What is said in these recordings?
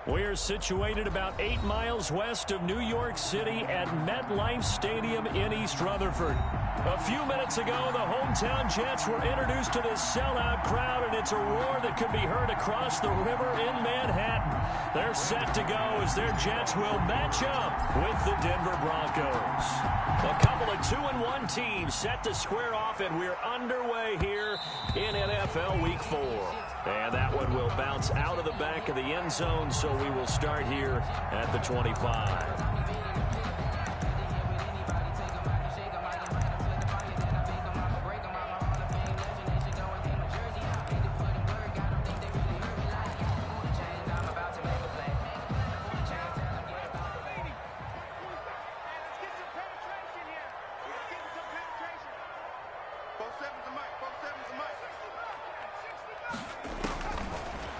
We're situated about 8 miles west of New York City at MetLife Stadium in East Rutherford. A few minutes ago, the hometown Jets were introduced to this sellout crowd, and it's a roar that could be heard across the river in Manhattan. They're set to go as their Jets will match up with the Denver Broncos. A couple of 2-1 teams set to square off, and we're underway here in NFL Week 4. And that one will bounce out of the back of the end zone, so we will start here at the 25.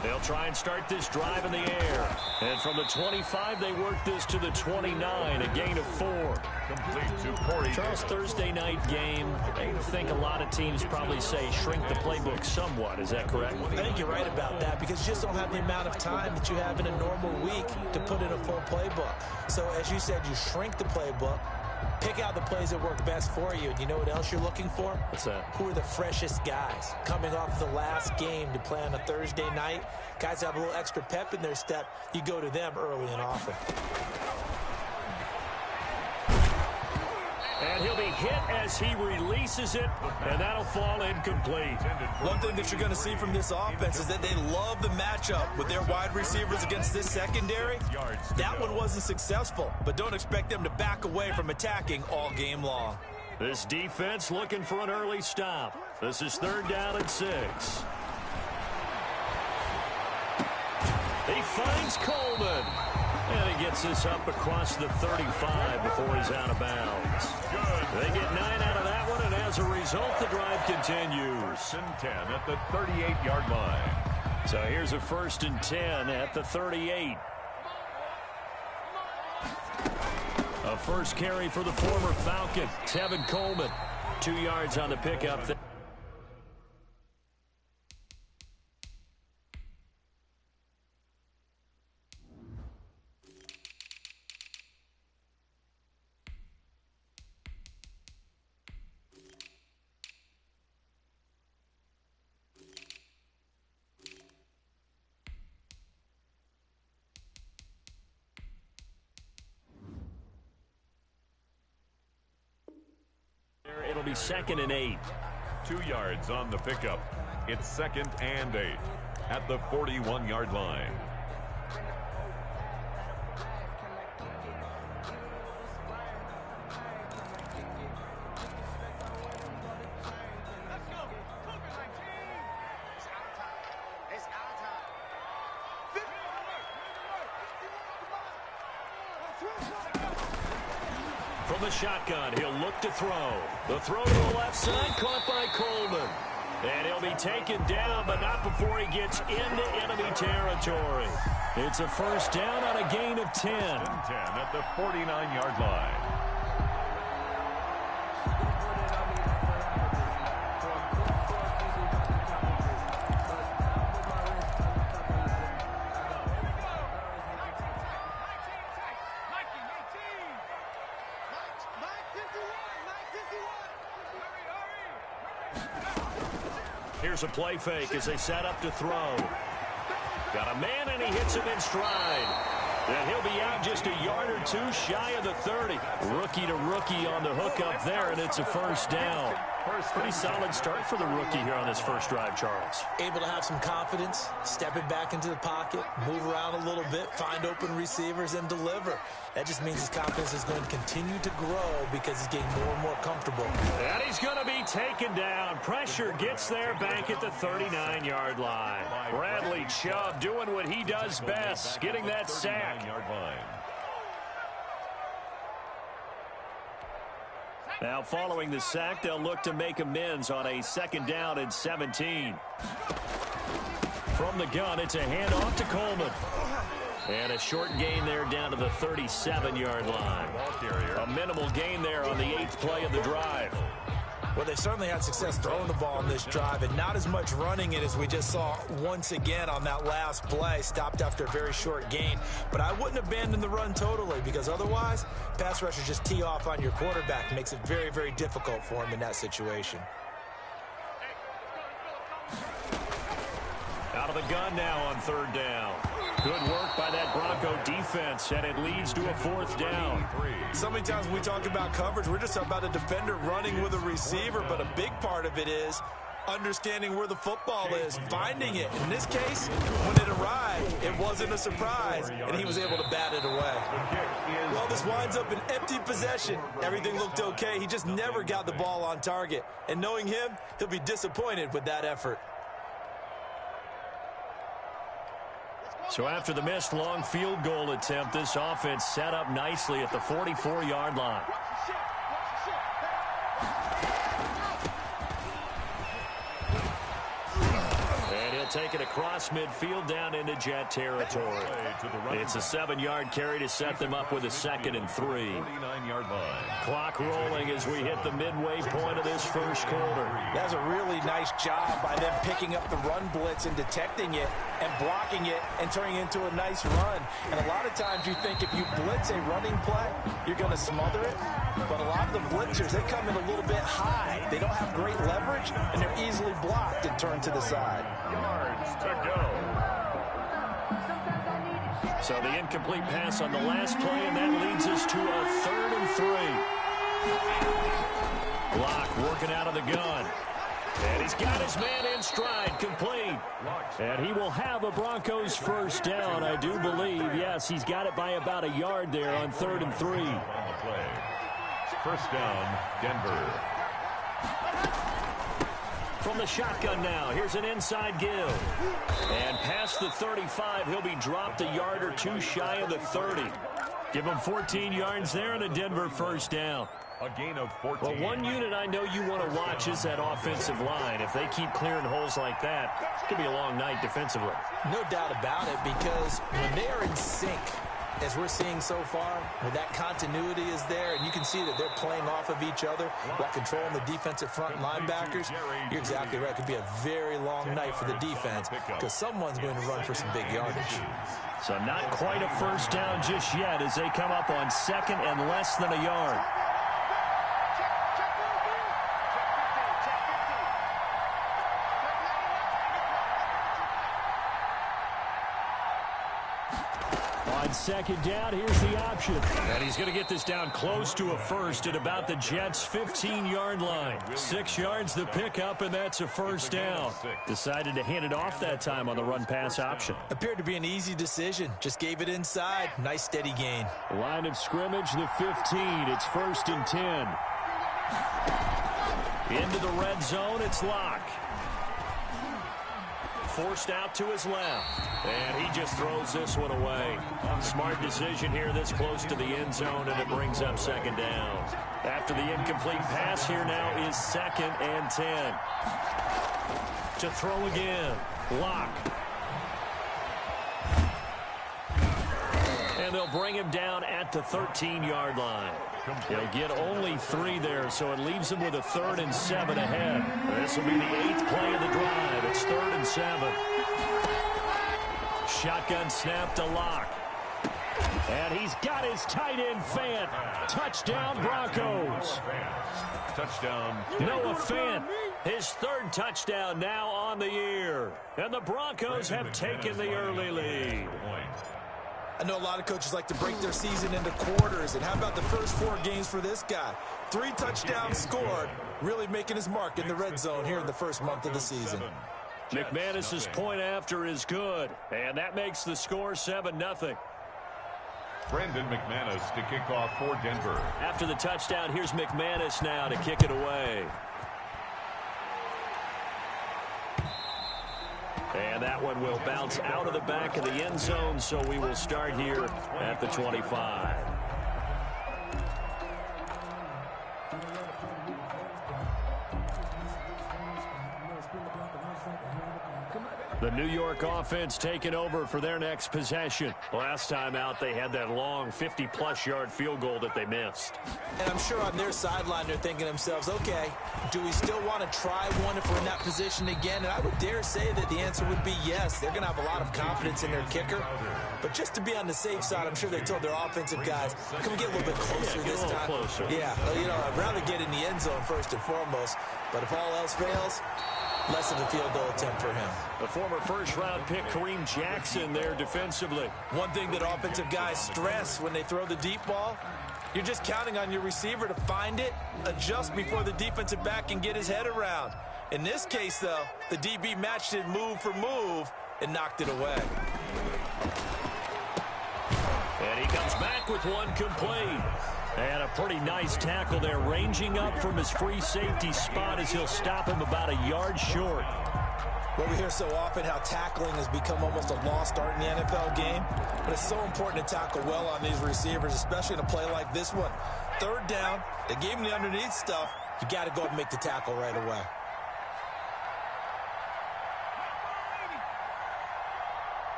They'll try and start this drive in the air. And from the 25, they work this to the 29, a gain of 4. Complete to Corey. Charles, Thursday night game, I think a lot of teams probably say shrink the playbook somewhat. Is that correct? I think you're right about that because you just don't have the amount of time that you have in a normal week to put in a full playbook. So, as you said, you shrink the playbook. Pick out the plays that work best for you. And you know what else you're looking for? What's that? Who are the freshest guys? Coming off the last game to play on a Thursday night, guys have a little extra pep in their step. You go to them early and often. And he'll be hit as he releases it, and that'll fall incomplete. One thing that you're going to see from this offense is that they love the matchup with their wide receivers against this secondary. That one wasn't successful, but don't expect them to back away from attacking all game long. This defense looking for an early stop. This is 3rd down and 6. He finds Coleman. And he gets this up across the 35 before he's out of bounds. They get 9 out of that one, and as a result, the drive continues. 1st and 10 at the 38-yard line. So here's a 1st and 10 at the 38. A first carry for the former Falcon, Tevin Coleman. 2 yards on the pickup. It'll be 2nd and 8. 2 yards on the pickup. It's 2nd and 8 at the 41-yard line. From the shotgun, he'll look to throw. The throw to the left side, caught by Coleman. And he'll be taken down, but not before he gets into enemy territory. It's a 1st down on a gain of 10. 10 at the 49-yard line. Here's a play fake as they set up to throw. Got a man, and he hits him in stride. And he'll be out just a yard or 2 shy of the 30. Rookie to rookie on the hook up there, and it's a 1st down. Pretty solid start for the rookie here on this first drive, Charles. Able to have some confidence, stepping back into the pocket, move around a little bit, find open receivers, and deliver. That just means his confidence is going to continue to grow because he's getting more and more comfortable. And he's going to be taken down. Pressure gets there back at the 39-yard line. Bradley Chubb doing what he does best, getting that sack. Now following the sack, they'll look to make amends on a 2nd down and 17. From the gun, it's a handoff to Coleman. And a short gain there down to the 37-yard line. A minimal gain there on the 8th play of the drive. Well, they've certainly had success throwing the ball in this drive, and not as much running it as we just saw once again on that last play. Stopped after a very short gain. But I wouldn't abandon the run totally, because otherwise, pass rushers just tee off on your quarterback. Makes it very, very difficult for him in that situation. Out of the gun now on third down. Good work by that Bronco defense, and it leads to a fourth down. So many times when we talk about coverage, we're just about a defender running with a receiver, but a big part of it is understanding where the football is, finding it. In this case, when it arrived, it wasn't a surprise, and he was able to bat it away. Well, this winds up an empty possession. Everything looked okay. He just never got the ball on target. And knowing him, he'll be disappointed with that effort. So after the missed long field goal attempt, this offense set up nicely at the 44-yard line. And he'll take it across midfield down into Jet territory. It's a 7-yard carry to set them up with a 2nd and 3. 49-yard line. Clock rolling as we hit the midway point of this first quarter. That's a really nice job by them picking up the run blitz and detecting it and blocking it and turning it into a nice run. And a lot of times you think if you blitz a running play, you're going to smother it. But a lot of the blitzers, they come in a little bit high. They don't have great leverage, and they're easily blocked and turned to the side. Yards to go. So the incomplete pass on the last play, and that leads us to a 3rd and 3. Block working out of the gun. And he's got his man in stride, complete. And he will have a Broncos first down, I do believe. Yes, he's got it by about a yard there on 3rd and 3. First down, Denver. From the shotgun now, here's an inside give. And past the 35, he'll be dropped a yard or two shy of the 30. Give him 14 yards there and a Denver first down. A gain of 14. Well, one unit I know you want to watch is that offensive line. If they keep clearing holes like that, it could be a long night defensively. No doubt about it, because when they are in sync, as we're seeing so far, when that continuity is there, and you can see that they're playing off of each other while controlling the defensive front linebackers, you're exactly right. It could be a very long night for the defense because someone's going to run for some big yardage. So not quite a first down just yet as they come up on 2nd and less than a yard. On 2nd down, here's the option. And he's going to get this down close to a first at about the Jets' 15-yard line. 6 yards the pickup, and that's a first down. Decided to hand it off that time on the run-pass option. Appeared to be an easy decision. Just gave it inside. Nice steady gain. Line of scrimmage, the 15. It's 1st and 10. Into the red zone, it's Locke. Forced out to his left. And he just throws this one away. Smart decision here this close to the end zone, and it brings up 2nd down. After the incomplete pass, here now is 2nd and 10. To throw again. Locke. And they'll bring him down at the 13-yard line. He'll get only 3 there, so it leaves him with a 3rd and 7 ahead. This will be the 8th play of the drive. It's 3rd and 7. Shotgun snap to Locke. And he's got his tight end Fant. Touchdown, Broncos. Touchdown. Noah Fant, his 3rd touchdown now on the year. And the Broncos have taken the early lead. I know a lot of coaches like to break their season into quarters, and how about the first 4 games for this guy? 3 touchdowns scored, really making his mark in the red zone here in the first month of the season. McManus's point after is good, and that makes the score 7-0. Brandon McManus to kick off for Denver. After the touchdown, here's McManus now to kick it away. And that one will bounce out of the back of the end zone, so we will start here at the 25. The New York offense taking over for their next possession. Last time out, they had that long 50-plus yard field goal that they missed. And I'm sure on their sideline, they're thinking to themselves, okay, do we still want to try one if we're in that position again? And I would dare say that the answer would be yes. They're going to have a lot of confidence in their kicker. But just to be on the safe side, I'm sure they told their offensive guys, can we get a little bit closer this time? Closer. Yeah, I'd rather get in the end zone first and foremost. But if all else fails, less of a field goal attempt for him. The former first-round pick, Kareem Jackson, there defensively. One thing that offensive guys stress when they throw the deep ball, you're just counting on your receiver to find it, adjust before the defensive back can get his head around. In this case, though, the DB matched it move for move and knocked it away. And he comes back with one complete. And a pretty nice tackle there, ranging up from his free safety spot as he'll stop him about a yard short. Well, we hear so often how tackling has become almost a lost art in the NFL game. But it's so important to tackle well on these receivers, especially in a play like this one. Third down, they gave him the underneath stuff. You got to go up and make the tackle right away.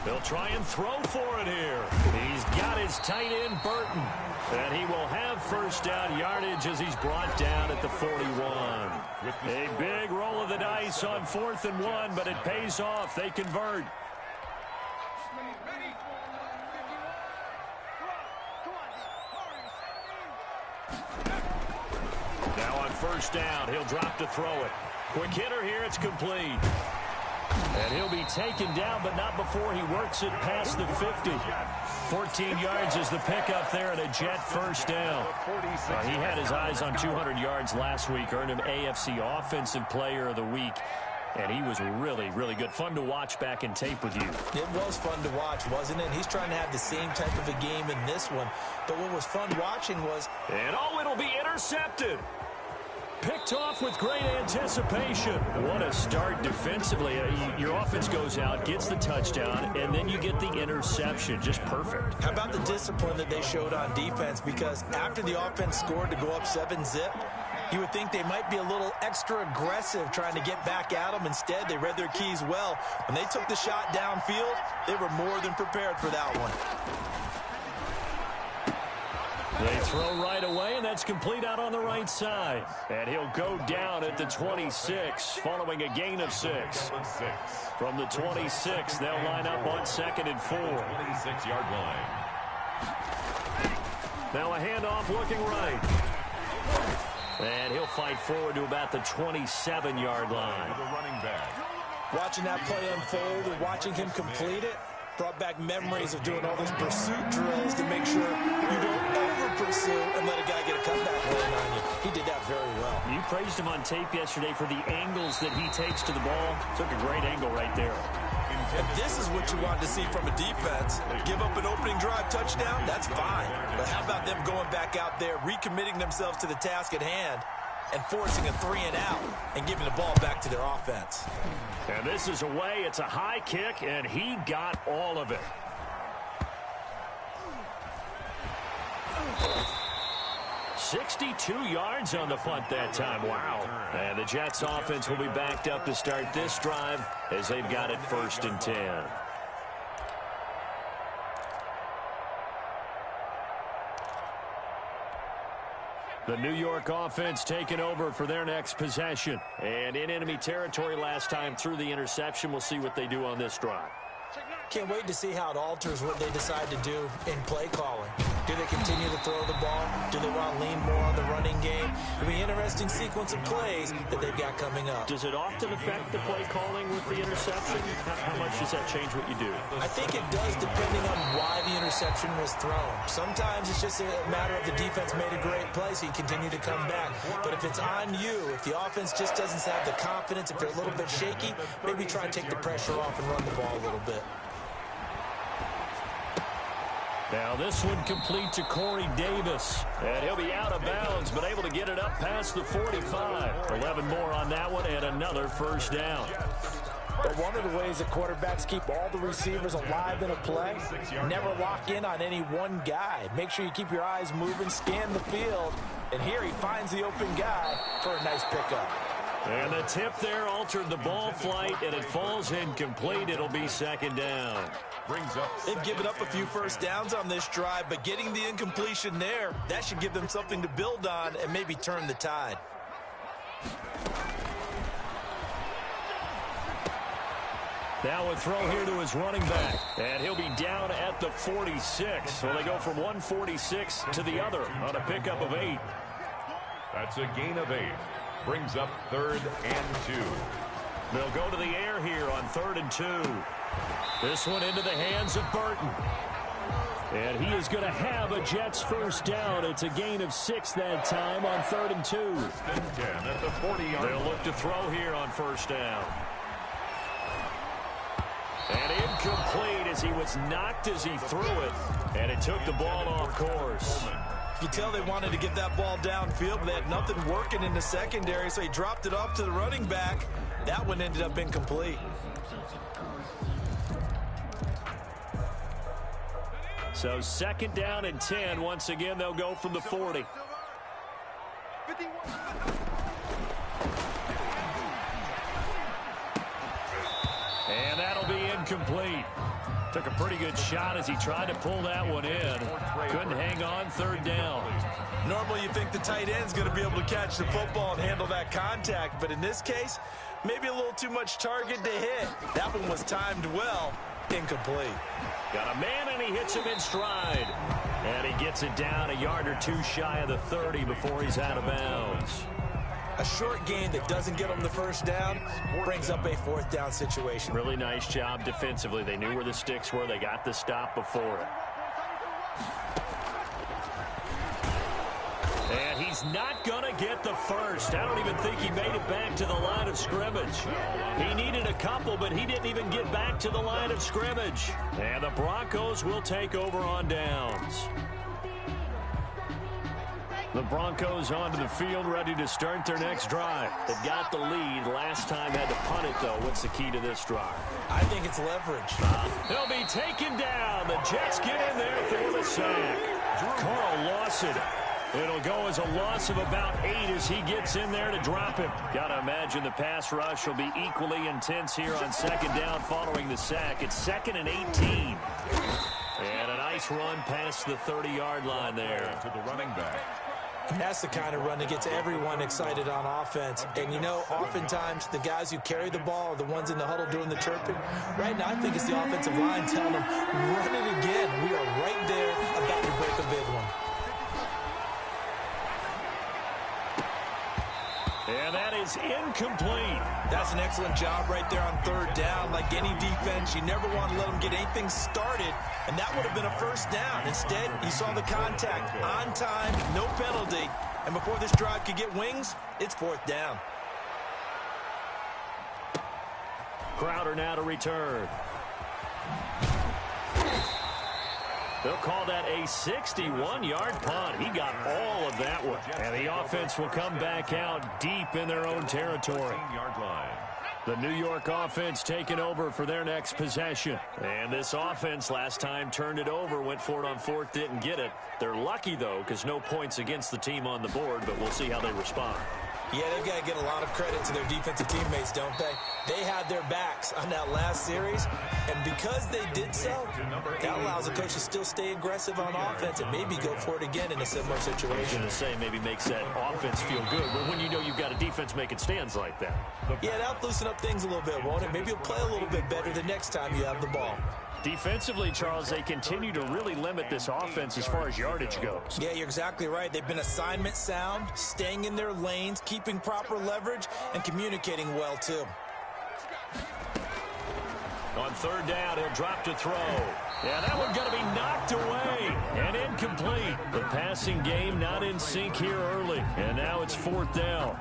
They'll try and throw for it here. He's got his tight end, Burton. And he will have first down yardage as he's brought down at the 41. A big roll of the dice on 4th and 1, but it pays off. They convert. Now on first down, he'll drop to throw it. Quick hitter here, it's complete. And he'll be taken down, but not before he works it past the 50. 14 yards is the pickup there and a Jet first down. He had his eyes on 200 yards last week, earned him AFC Offensive Player of the Week. And he was really, really good. Fun to watch back in tape with you. It was fun to watch, wasn't it? And he's trying to have the same type of a game in this one. But what was fun watching was... And it'll be intercepted. Picked off with great anticipation. What a start defensively. Your offense goes out, gets the touchdown, and then you get the interception. Just perfect. How about the discipline that they showed on defense? Because after the offense scored to go up 7-zip, you would think they might be a little extra aggressive trying to get back at them. Instead, they read their keys well. When they took the shot downfield, they were more than prepared for that one. They throw right away, and that's complete out on the right side. And he'll go down at the 26, following a gain of 6. From the 26, they'll line up on 2nd and 4. 26-yard line. Now a handoff looking right. And he'll fight forward to about the 27-yard line. The running back. Watching that play unfold and watching him complete it brought back memories of doing all those pursuit drills to make sure you don't over-pursue and let a guy get a comeback land on you. He did that very well. You praised him on tape yesterday for the angles that he takes to the ball. Took a great angle right there. And this is what you want to see from a defense. Give up an opening drive touchdown, that's fine. But how about them going back out there, recommitting themselves to the task at hand, and forcing a 3-and-out and giving the ball back to their offense. And this is away. It's a high kick, and he got all of it. "62 yards on the punt that time. Wow. And the Jets offense will be backed up to start this drive as they've got it 1st and 10. The New York offense taking over for their next possession. And in enemy territory last time through the interception. We'll see what they do on this drive. Can't wait to see how it alters what they decide to do in play calling. Do they continue to throw the ball? Do they want to lean more on the running game? It'll be an interesting sequence of plays that they've got coming up. Does it often affect the play calling with the interception? How much does that change what you do? I think it does depending on why the interception was thrown. Sometimes it's just a matter of the defense made a great play, so you continue to come back. But if it's on you, if the offense just doesn't have the confidence, if they're a little bit shaky, maybe try and take the pressure off and run the ball a little bit. Now this one complete to Corey Davis. And he'll be out of bounds, but able to get it up past the 45. 11 more on that one and another first down. But one of the ways that quarterbacks keep all the receivers alive in a play, never lock in on any one guy. Make sure you keep your eyes moving, scan the field. And here he finds the open guy for a nice pickup. And the tip there altered the ball flight, and it falls incomplete. It'll be second down. They've given up a few first downs on this drive, but getting the incompletion there, that should give them something to build on and maybe turn the tide. Now a throw here to his running back, and he'll be down at the 46. So they go from 146 to the other on a pickup of 8. That's a gain of 8. Brings up 3rd and 2. They'll go to the air here on 3rd and 2. This one into the hands of Burton. And he is going to have a Jets first down. It's a gain of 6 that time on 3rd and 2. 10 at the 40-yard line. They'll look to throw here on first down. And incomplete as he was knocked as he threw it. And it took the ball off course. You tell they wanted to get that ball downfield, but they had nothing working in the secondary, so he dropped it off to the running back. That one ended up incomplete. So second down and 10. Once again, they'll go from the 40. And that'll be incomplete. Took a pretty good shot as he tried to pull that one in. Couldn't hang on, 3rd down. Normally you think the tight end's going to be able to catch the football and handle that contact, but in this case, maybe a little too much target to hit. That one was timed well. Incomplete. Got a man, and he hits him in stride. And he gets it down a yard or two shy of the 30 before he's out of bounds. A short gain that doesn't get them the first down brings up a 4th down situation. Really nice job defensively. They knew where the sticks were. They got the stop before it. And he's not going to get the first. I don't even think he made it back to the line of scrimmage. He needed a couple, but he didn't even get back to the line of scrimmage. And the Broncos will take over on downs. The Broncos onto the field, ready to start their next drive. They've got the lead. Last time had to punt it, though. What's the key to this drive? I think it's leverage. He'll be taken down. The Jets get in there for the sack. Carl Lawson. It'll go as a loss of about 8 as he gets in there to drop him. Got to imagine the pass rush will be equally intense here on second down following the sack. It's 2nd and 18. And a nice run past the 30-yard line there. To the running back. That's the kind of run that gets everyone excited on offense. And, you know, oftentimes the guys who carry the ball are the ones in the huddle doing the chirping. Right now, I think it's the offensive line telling them, run it again. We are right there about to break a big one. And that is incomplete. That's an excellent job right there on 3rd down. Like any defense, you never want to let them get anything started, and that would have been a first down. Instead, you saw the contact on time, no penalty, and before this drive could get wings, it's 4th down. Crowder now to return. They'll call that a 61-yard punt. He got all of that one. And the offense will come back out deep in their own territory. The New York offense taking over for their next possession. And this offense last time turned it over, went for it on 4th, didn't get it. They're lucky, though, because no points against the team on the board, but we'll see how they respond. Yeah, they've got to get a lot of credit to their defensive teammates, don't they? They had their backs on that last series, and because they did so, that allows the coach to still stay aggressive on offense and maybe go for it again in a similar I was situation. going to say maybe makes that offense feel good, but when you know you've got a defense making stands like that. Yeah, that'll loosen up things a little bit, won't it? Maybe you'll play a little bit better the next time you have the ball. Defensively, Charles, they continue to really limit this offense as far as yardage goes. Yeah, you're exactly right. They've been assignment sound, staying in their lanes, keeping proper leverage, and communicating well, too. On 3rd down, he'll drop to throw. Yeah, that one's going to be knocked away and incomplete. The passing game not in sync here early, and now it's 4th down.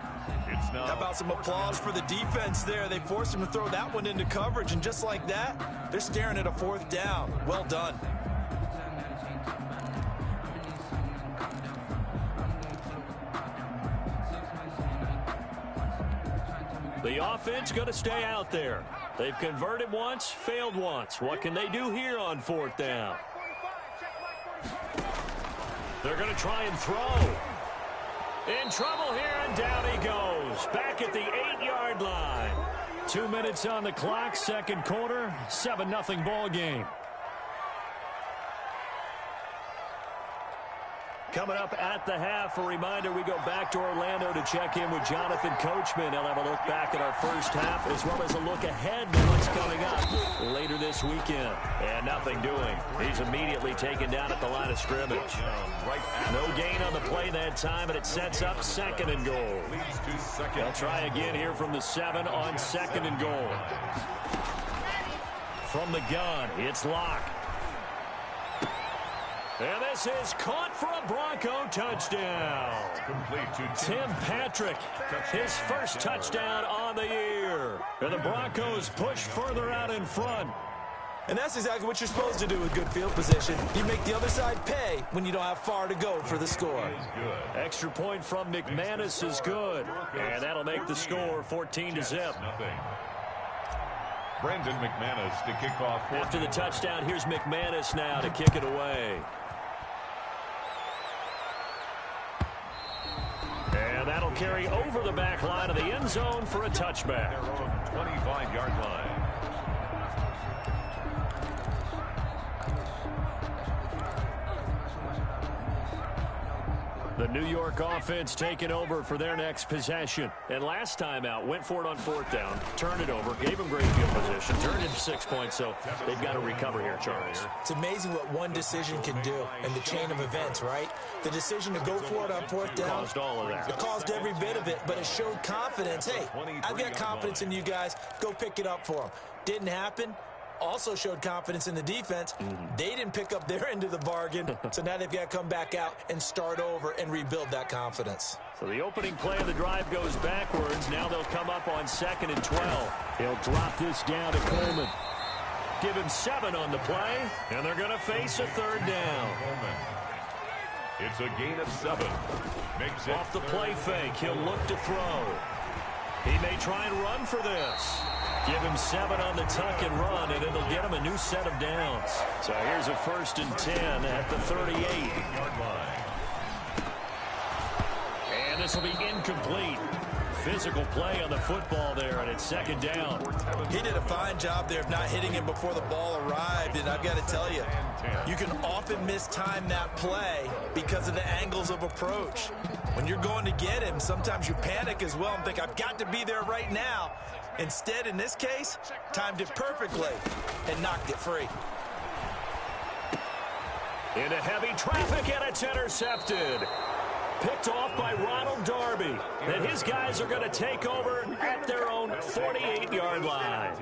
How about some applause for the defense there? They forced him to throw that one into coverage, and just like that, they're staring at a 4th down. Well done. The offense going to stay out there. They've converted once, failed once. What can they do here on 4th down? They're going to try and throw. In trouble here, and down he goes. Back back at the 8-yard line. 2 minutes on the clock, second quarter, 7-0 ball game. Coming up at the half, a reminder, we go back to Orlando to check in with Jonathan Coachman. He'll have a look back at our first half as well as a look ahead to what's coming up later this weekend. And nothing doing. He's immediately taken down at the line of scrimmage. No gain on the play that time, and it sets up second and goal. They'll try again here from the 7 on second and goal. From the gun, it's Locke. And this is caught for a Bronco touchdown. Complete to Tim Patrick, his first touchdown on the year. And the Broncos push further out in front. And that's exactly what you're supposed to do with good field position. You make the other side pay when you don't have far to go for the score. Extra point from McManus is good. And that'll make the score 14-0. Brandon McManus to kick off. After the touchdown, here's McManus now to kick it away. And that'll carry over the back line of the end zone for a touchback. 25-yard line. The New York offense taking over for their next possession. And last time out, went for it on fourth down, turned it over, gave them great field position, turned into 6 points, so they've got to recover here, Charles. It's amazing what one decision can do in the chain of events, right? The decision to go for it on fourth down. Caused all of that. It caused every bit of it, but it showed confidence. Hey, I've got confidence in you guys. Go pick it up for them. Didn't happen. Also showed confidence in the defense. They didn't pick up their end of the bargain, so now they've got to come back out and start over and rebuild that confidence. So the opening play of the drive goes backwards. Now they'll come up on 2nd and 12. He'll drop this down to Coleman. Give him 7 on the play, and they're going to face a third down. It's a gain of 7. Makes it off the play fake. He'll look to throw. He may try and run for this. Give him 7 on the tuck and run, and it'll get him a new set of downs. So here's a 1st and 10 at the 38-yard line. And this will be incomplete. Physical play on the football there, and it's 2nd down. He did a fine job there of not hitting him before the ball arrived, and I've got to tell you, you can often mistime that play because of the angles of approach. When you're going to get him, sometimes you panic as well and think, I've got to be there right now. Instead, in this case, timed it perfectly and knocked it free. Into heavy traffic, and it's intercepted. Picked off by Ronald Darby. And his guys are going to take over at their own 48-yard line.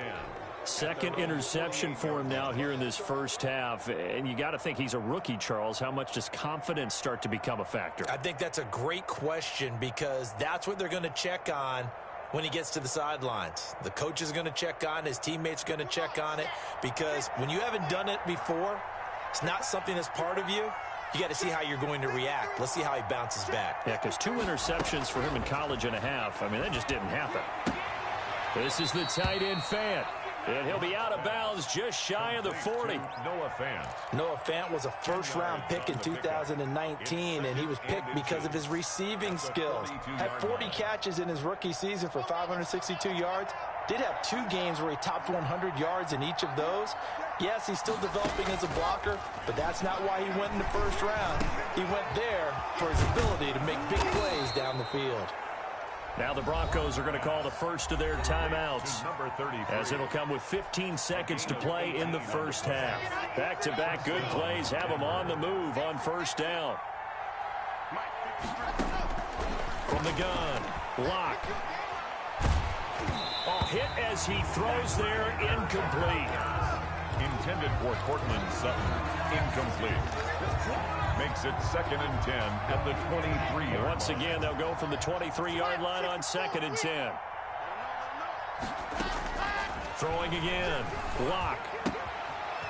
2nd interception for him now here in this first half. And you got to think he's a rookie, Charles. How much does confidence start to become a factor? I think that's a great question because that's what they're going to check on when he gets to the sidelines. The coach is going to check on it. His teammates are going to check on it because when you haven't done it before, it's not something that's part of you. You got to see how you're going to react. Let's see how he bounces back. Yeah, because 2 interceptions for him in college and a half. I mean, that just didn't happen. This is the tight end Fant. And he'll be out of bounds just shy of the 40. Noah Fant. Noah Fant was a first-round pick in 2019, and he was picked because of his receiving skills. Had 40 catches in his rookie season for 562 yards. Did have 2 games where he topped 100 yards in each of those. Yes, he's still developing as a blocker, but that's not why he went in the first round. He went there for his ability to make big plays down the field. Now the Broncos are going to call the first of their timeouts, as it'll come with 15 seconds to play in the first half. Back-to-back good plays have them on the move on first down. From the gun, Locke. Hit as he throws there, incomplete. Intended for Cortland Sutton, incomplete. Makes it 2nd and 10 at the 23-yard. Once again, they'll go from the 23-yard line on 2nd and 10. Throwing again, Locke.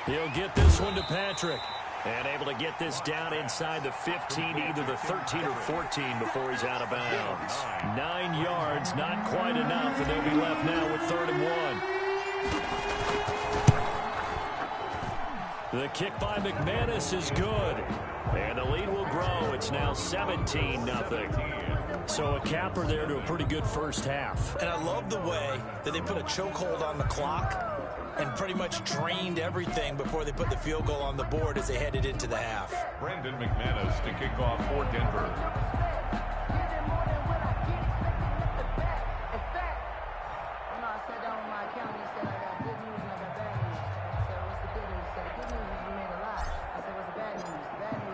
He'll get this one to Patrick. And able to get this down inside the 15, either the 13 or 14 before he's out of bounds. 9 yards, not quite enough, and they'll be left now with 3rd and 1. The kick by McManus is good. And the lead will grow It's now 17-0. So a capper there to a pretty good first half. And I love the way that they put a chokehold on the clock and pretty much drained everything before they put the field goal on the board as they headed into the half. Brandon McManus to kick off for Denver.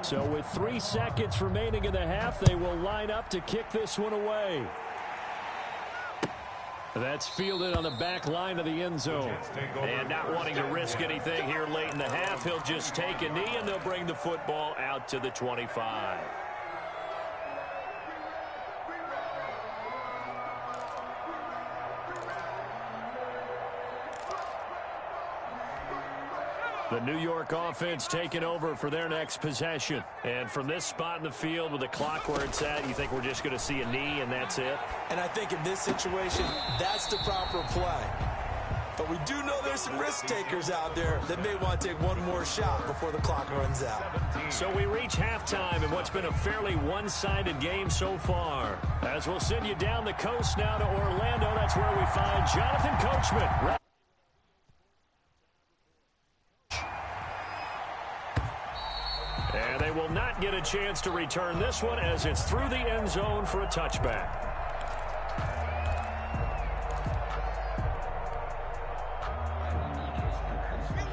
So with 3 seconds remaining in the half, they will line up to kick this one away. That's fielded on the back line of the end zone. And not wanting to risk anything here late in the half, he'll just take a knee and they'll bring the football out to the 25. The New York offense taking over for their next possession. And from this spot in the field with the clock where it's at, you think we're just going to see a knee and that's it? And I think in this situation, that's the proper play. But we do know there's some risk takers out there that may want to take one more shot before the clock runs out. So we reach halftime in what's been a fairly one-sided game so far. As we'll send you down the coast now to Orlando, that's where we find Jonathan Coachman. And they will not get a chance to return this one as it's through the end zone for a touchback.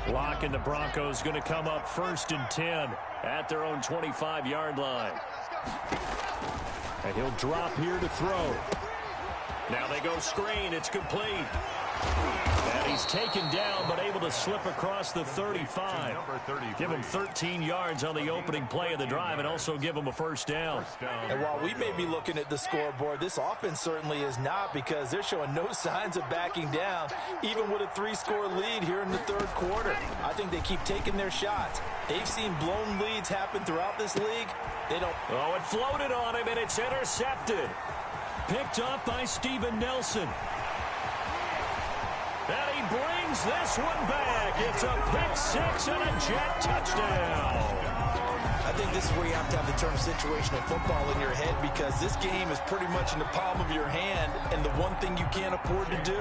Lock and the Broncos going to come up 1st and 10 at their own 25-yard line. And he'll drop here to throw. Now they go screen. It's complete. And he's taken down, but able to slip across the 35. Give him 13 yards on the opening play of the drive and also give him a first down. And while we may be looking at the scoreboard, this offense certainly is not, because they're showing no signs of backing down, even with a 3-score lead here in the third quarter. I think they keep taking their shots. They've seen blown leads happen throughout this league. They don't. Oh, it floated on him, and it's intercepted. Picked up by Steven Nelson. And he brings this one back. It's a pick-6 and a Jet touchdown. I think this is where you have to have the term situational football in your head, because this game is pretty much in the palm of your hand, and the one thing you can't afford to do,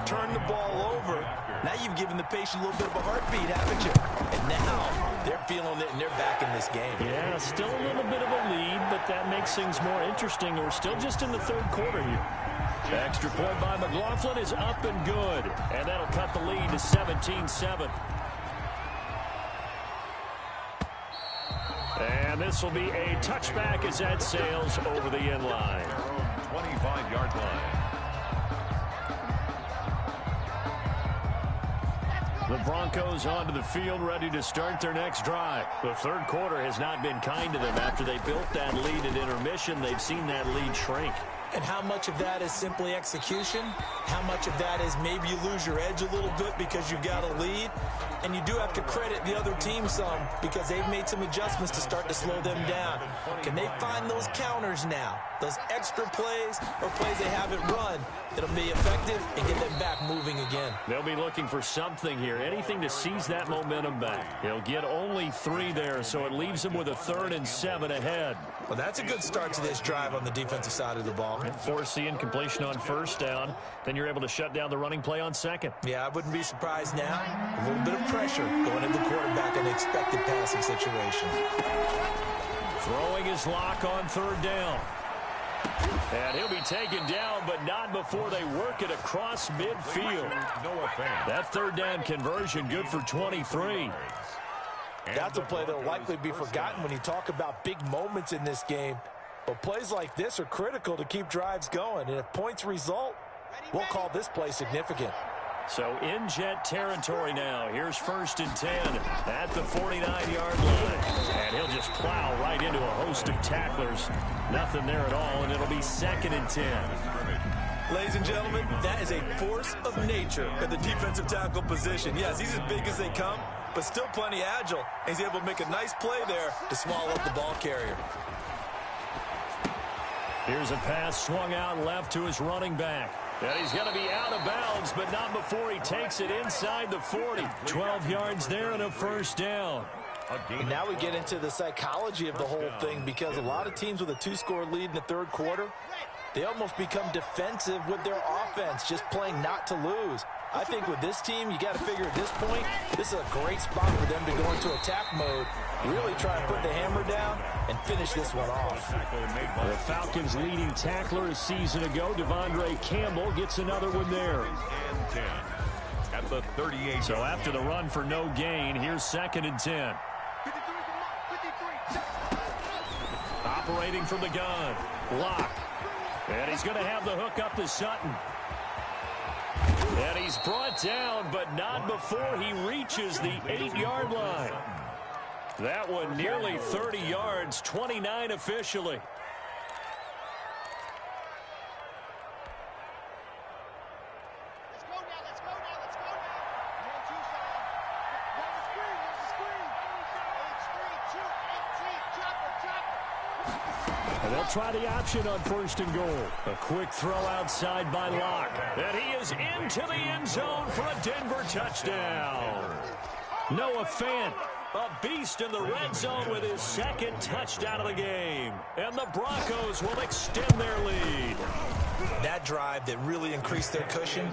turn the ball over. Now you've given the patient a little bit of a heartbeat, haven't you? And now they're feeling it, and they're back in this game. Yeah, still a little bit of a lead, but that makes things more interesting. We're still just in the third quarter here. The extra point by McLaughlin is up and good. And that'll cut the lead to 17-7. And this will be a touchback as that sails over the end line. 25-yard line. The Broncos onto the field, ready to start their next drive. The third quarter has not been kind to them. After they built that lead at intermission, they've seen that lead shrink. And how much of that is simply execution? How much of that is maybe you lose your edge a little bit because you've got a lead? And you do have to credit the other team some, because they've made some adjustments to start to slow them down. Can they find those counters now? Those extra plays or plays they haven't run that'll be effective and get them back moving again? They'll be looking for something here, anything to seize that momentum back. He'll get only 3 there, so it leaves him with a 3rd and 7 ahead. Well, that's a good start to this drive on the defensive side of the ball. Force the incompletion on 1st down. Then you're able to shut down the running play on 2nd. Yeah, I wouldn't be surprised now. A little bit of pressure going into the quarterback in an expected passing situation. Throwing his lock on 3rd down. And he'll be taken down, but not before they work it across midfield. That 3rd down conversion good for 23. That's a play that will likely be forgotten when you talk about big moments in this game. But plays like this are critical to keep drives going. And if points result, we'll call this play significant. So in Jet territory now. Here's 1st and 10 at the 49-yard line. And he'll just plow right into a host of tacklers. Nothing there at all, and it'll be 2nd and 10. Ladies and gentlemen, that is a force of nature at the defensive tackle position. Yes, he's as big as they come, but still plenty agile. He's able to make a nice play there to swallow up the ball carrier. Here's a pass swung out left to his running back. And he's going to be out of bounds, but not before he takes it inside the 40. 12 yards there and a 1st down. And now we get into the psychology of the whole thing, because a lot of teams with a 2-score lead in the third quarter, they almost become defensive with their offense, just playing not to lose. I think with this team, you got to figure at this point, this is a great spot for them to go into attack mode, really try and put the hammer down and finish this one off. The Falcons' leading tackler a season ago, Devondre Campbell, gets another one there. And 10 at the 38. So after the run for no gain, here's 2nd and 10. Operating from the gun, Locke. And he's going to have the hook up to Sutton. And he's brought down, but not before he reaches the 8-yard line. That one nearly 30 yards, 29 officially. And they'll try the option on 1st and goal. A quick throw outside by Locke. And he is into the end zone for a Denver touchdown. Noah Fant, a beast in the red zone with his 2nd touchdown of the game. And the Broncos will extend their lead. That drive that really increased their cushion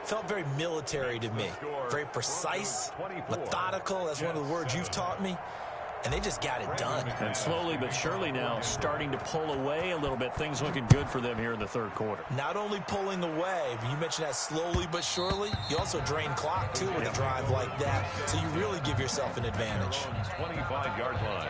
felt very military to me. Very precise, methodical. That's one of the words you've taught me. And they just got it done. And slowly but surely now starting to pull away a little bit. Things looking good for them here in the third quarter. Not only pulling away, but you mentioned that slowly but surely. You also drain clock, too, with a drive like that. So you really give yourself an advantage. 25-yard line.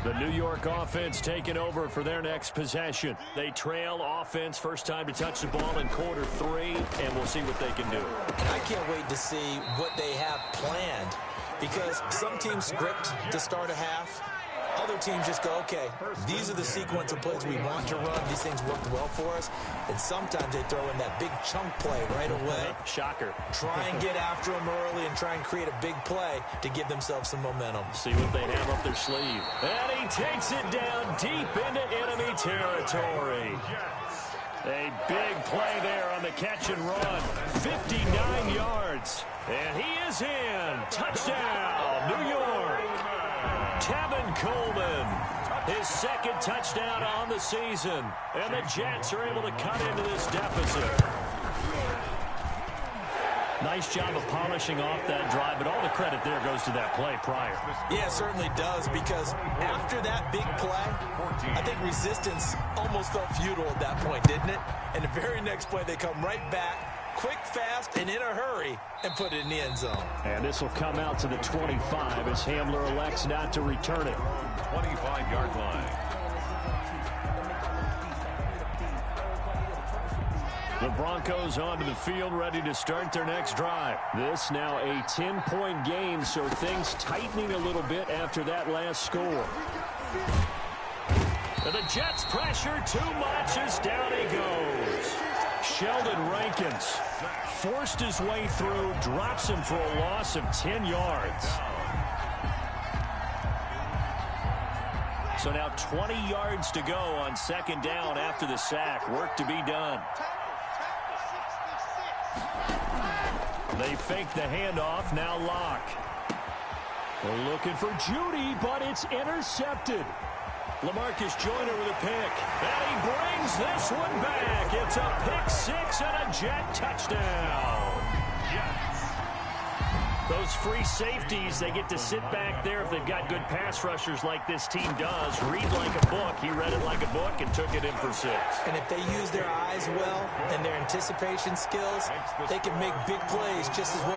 The New York offense taking over for their next possession. They trail offense, first time to touch the ball in quarter 3, and we'll see what they can do. I can't wait to see what they have planned, because some teams script to start a half. Other teams just go, okay, these are the sequence of plays we want to run. These things worked well for us. And sometimes they throw in that big chunk play right away. Shocker. Try and get after them early and try and create a big play to give themselves some momentum. See what they have up their sleeve. And he takes it down deep into enemy territory. A big play there on the catch and run. 59 yards. And he is in. Touchdown, New York. Tevin Coleman, his 2nd touchdown on the season. And the Jets are able to cut into this deficit. Nice job of polishing off that drive, but all the credit there goes to that play prior. Yeah, it certainly does, because after that big play, I think resistance almost felt futile at that point, didn't it? And the very next play, they come right back, quick, fast, and in a hurry, and put it in the end zone. And this will come out to the 25 as Hamler elects not to return it. 25-yard line. The Broncos onto the field, ready to start their next drive. This now a 10-point game, so things tightening a little bit after that last score. And the Jets pressure too much as down he goes. Sheldon Rankins forced his way through, drops him for a loss of 10 yards. So now 20 yards to go on 2nd down after the sack. Work to be done. They fake the handoff, now Locke. They're looking for Judy, but it's intercepted. LaMarcus Joyner with a pick. And he brings this one back. It's a pick 6 and a Jet touchdown. Those free safeties, they get to sit back there if they've got good pass rushers like this team does. Read like a book. He read it like a book and took it in for 6. And if they use their eyes well and their anticipation skills, they can make big plays just as well.